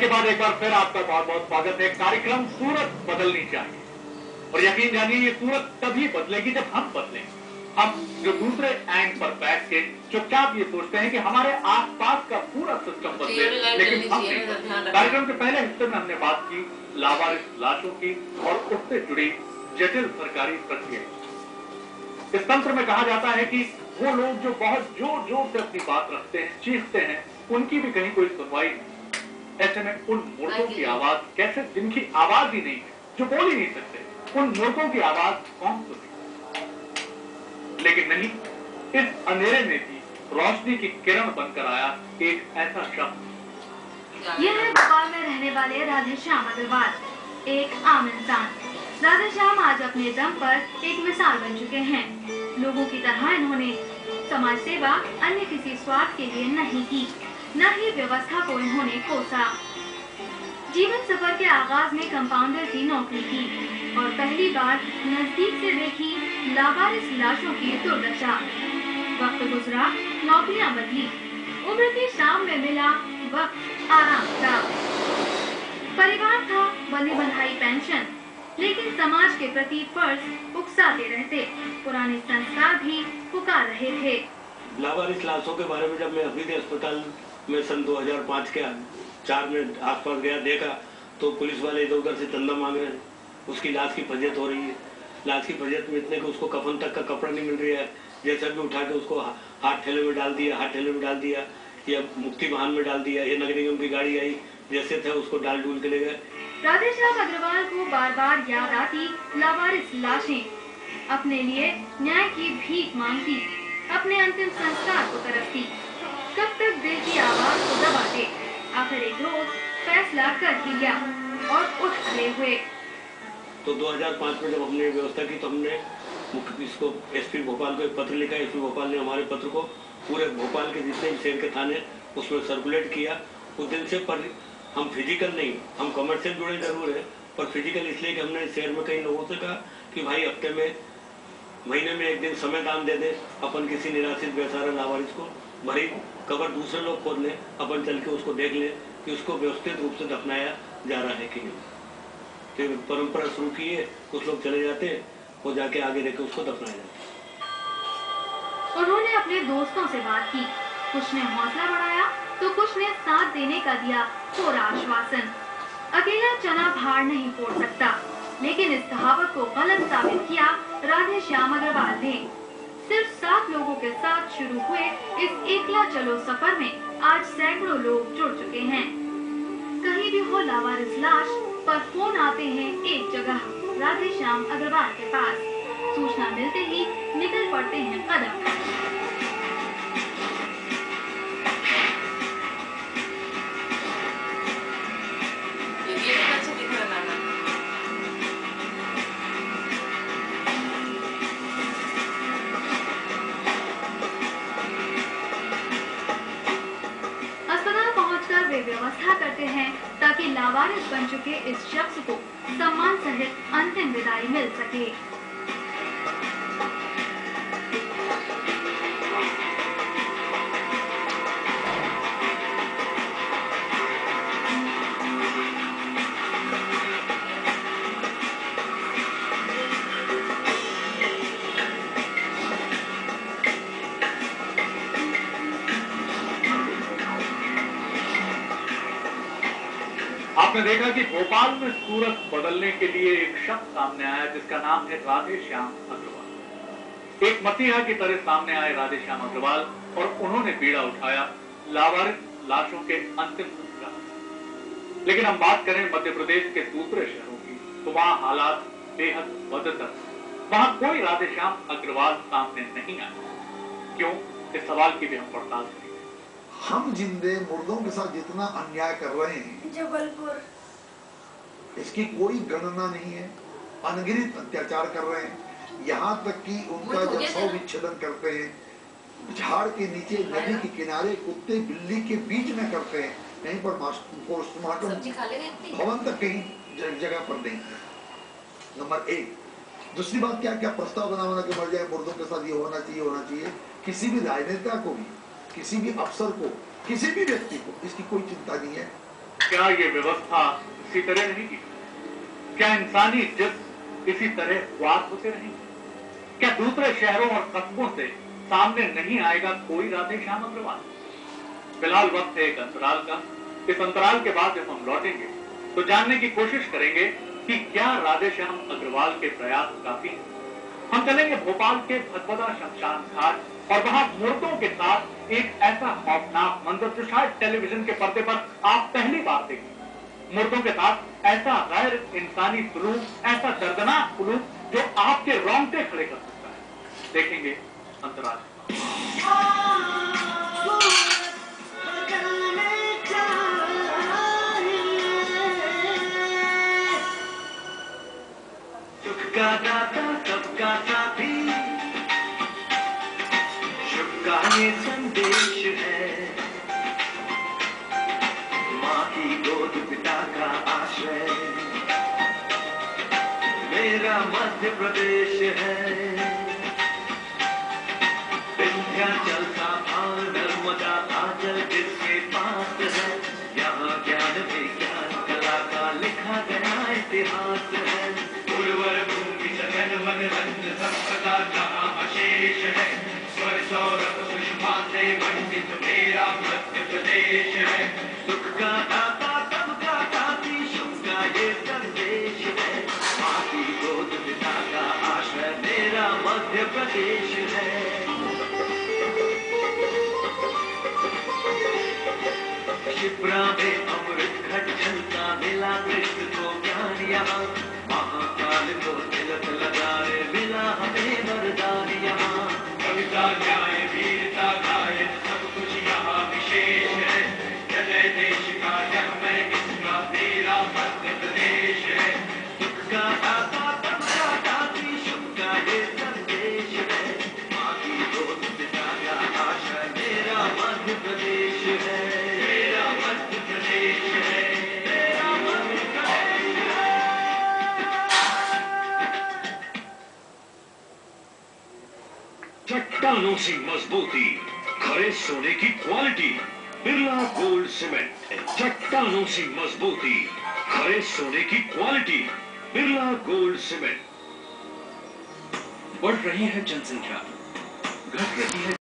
Break के बाद एक बार फिर आपका बहुत बहुत स्वागत है। कार्यक्रम सूरत बदलनी चाहिए, और यकीन जानिए ये सूरत तभी बदलेगी जब हम बदलेंगे। हम जो दूसरे एंड पर बैठ के चुपचाप ये सोचते हैं कि हमारे आसपास का पूरा सिस्टम बदले, लेकिन हम नहीं। कार्यक्रम के पहले हिस्से में हमने बात की लावारिस लाशों की और उससे जुड़ी जटिल सरकारी प्रक्रिया। इस तंत्र में कहा जाता है कि वो लोग जो बहुत जोर जोर से अपनी बात रखते हैं, चीखते हैं, उनकी भी कहीं कोई सुनवाई नहीं। ऐसे में उन मुर्दों की आवाज कैसे, जिनकी आवाज ही नहीं है, जो बोल ही नहीं सकते, उन मुर्दों की आवाज कौन सुने? लेकिन नहीं, इस अंधेरे में भी रोशनी की किरण बनकर आया एक ऐसा शख्स। यह है भोपाल में रहने वाले राधेश्याम अग्रवाल, एक आम इंसान। राधेश्याम आज अपने दम पर एक मिसाल बन चुके हैं। लोगों की तरह इन्होंने समाज सेवा अन्य किसी स्वार्थ के लिए नहीं की, न ही व्यवस्था को इन्होंने कोसा। जीवन सफर के आगाज में कंपाउंडर की नौकरी की और पहली बार नजदीक से देखी लावारिस लाशों की दुर्दशा। वक्त गुजरा, नौकरियां बदली, उम्र की शाम में मिला वक्त आराम का। परिवार था, बंधी बंधाई पेंशन, लेकिन समाज के प्रति फर्ज उकसाते रहते। पुराने संस्कार भी पुकार रहे थे। लावारिस लाशों के बारे में जब मैं अभी अस्पताल में सन 2005 के 4 में आसपास गया, देखा तो पुलिस वाले इधर उधर से चंदा मांग रहे हैं। उसकी लाश की फजियत हो रही है। लाश की फजियत में इतने कि उसको कफन तक का कपड़ा नहीं मिल रहा है। जैसा भी उठा के उसको हाथ ठेले में डाल दिया, या मुक्ति वाहन में डाल दिया, या नगर निगम की गाड़ी आई, जैसे थे उसको डाल डूल के ले गए। राधेश्याम अग्रवाल को बार बार याद आती लावारिस लाशें। अपने लिए न्याय की भीख मांगती, अपने अंतिम संस्कार को तरसती। कब तक दिल की आवाज को दबाते? आखिर एक रोज फैसला कर ही लिया और उठ खड़े हुए। तो 2005 में जब हमने व्यवस्था की तो हमने इसको एसपी भोपाल को एक पत्र लिखा। एसपी भोपाल ने हमारे पत्र को पूरे भोपाल के जितने भी शहर के थाने उसमें सर्कुलेट किया। उस दिन से पर हम फिजिकल नहीं, हम कमर्शियल जुड़े जरूर है, पर फिजिकल इसलिए कि हमने शहर में कई लोगों से कहा कि भाई हफ्ते में, महीने में एक दिन समय दान दे दे, अपन किसी निराश्रित बेसहारा लावारिस को भरी कबर दूसरे लोग खोद लें, अपन चल के उसको देख लें कि उसको व्यवस्थित रूप से दफनाया जा रहा है कि नहीं। तो परंपरा शुरू की है, कुछ लोग चले जाते हैं, वो जाके आगे देखे उसको दफनाया जाता है। उन्होंने अपने दोस्तों से बात की, कुछ ने हौसला बढ़ाया तो कुछ ने साथ देने का दिया पूरा आश्वासन। अकेला चना भार नहीं फोड़ सकता, लेकिन इस कहावत को गलत साबित किया राधेश्याम अग्रवाल ने। सिर्फ 7 लोगों के साथ शुरू हुए इस एकला चलो सफर में आज सैकड़ों लोग जुड़ चुके हैं। कहीं भी हो लावारिस लाश पर फोन आते हैं एक जगह, राधेश्याम अग्रवाल के पास। सूचना मिलते ही निकल पड़ते हैं कदम। वे व्यवस्था करते हैं ताकि लावारिस बन चुके इस शख्स को सम्मान सहित अंतिम विदाई मिल सके। आपने देखा कि भोपाल में सूरत बदलने के लिए एक शख्स सामने आया जिसका नाम है राधेश्याम अग्रवाल। एक मसीहा की तरह सामने आए राधेश्याम अग्रवाल और उन्होंने बीड़ा उठाया लावारिस लाशों के अंतिम संस्कार। लेकिन हम बात करें मध्य प्रदेश के दूसरे शहरों की, तो वहां हालात बेहद बदतर। वहां कोई राधेश्याम अग्रवाल सामने नहीं आया। क्यों? इस सवाल की भी हम पड़ताल करेंगे। हम जिंदे मुर्दों के साथ जितना अन्याय कर रहे हैं जबलपुर, इसकी कोई गणना नहीं है। अनगिनत अत्याचार कर रहे हैं, यहाँ तक कि उनका जब शव विच्छेदन करते हैं, झाड़ के नीचे, नदी के किनारे, कुत्ते बिल्ली के बीच में करते हैं। कहीं पर पोस्टमार्टम भवन तक कहीं जगह पर नहीं। नंबर 1। दूसरी बात क्या प्रस्ताव बना के मर जाए मुर्दों के साथ, ये होना चाहिए। किसी भी राजनेता को भी, किसी भी अफसर को, किसी भी व्यक्ति को इसकी कोई चिंता नहीं है। क्या ये व्यवस्था इसी तरह रहेगी? क्या इंसानी जिस्म इसी तरह ख्वार होते रहेंगे? क्या दूसरे शहरों और कस्बों से सामने नहीं आएगा कोई राधे श्याम अग्रवाल? फिलहाल वक्त है एक अंतराल का। इस अंतराल के बाद जब हम लौटेंगे तो जानने की कोशिश करेंगे कि क्या राधे श्याम अग्रवाल के प्रयास काफी हैं। हम चलेंगे भोपाल के भदभदा शमशान घाट और वहां मुर्दों के साथ एक ऐसा खौफनाक मंजर जो शायद टेलीविजन के पर्दे पर आप पहली बार देखेंगे। मुर्दों के साथ ऐसा गैर इंसानी सलूक, ऐसा दर्दनाक सलूक जो आपके रोंगटे खड़े कर सकता है। देखेंगे अंतराल। सुख का दाता सबका साथी, शुभ का ये संदेश है। माँ की गोद पिता का आश्रय मेरा मध्य प्रदेश है। विंध्याचल का भाव नर्मदा आंचल जिसके पास है, यहाँ ज्ञान विज्ञान कला का लिखा गया इतिहास है। उर्वर भूमि सघन वन रंग संपदा जहाँ अशेष है, स्वर सौरभ पुष्पान से मंडित मेरा मध्य प्रदेश है। सुख का दाता सबका साथी, शुभ का ये संदेश है। माँ की गोद पिता का आश्रय मेरा मध्य प्रदेश है। शिप्रा में अमृत घट झलका मिला कृष्ण को ज्ञान यहाँ। महाकाल को तिलक लगाए मिला हमें वरदान यहाँ। कविता न्याय वीरता गायन सब कुछ यहाँ विशेष है। जय देश का जग में इसका मेरा मध्य प्रदेश है। सुख का दाता सबका साथी, शुभ का ये संदेश है। माँ की गोद पिता का आश्रय मेरा मध्य प्रदेश है। मेरा मध्य प्रदेश है। मेरा मध्य प्रदेश है। चट्टानों से मजबूती, खरे सोने की क्वालिटी, बिरला गोल्ड सीमेंट। चट्टानों से मजबूती, खरे सोने की क्वालिटी, बिरला गोल्ड सीमेंट। बढ़ रही है जनसंख्या, घट रही है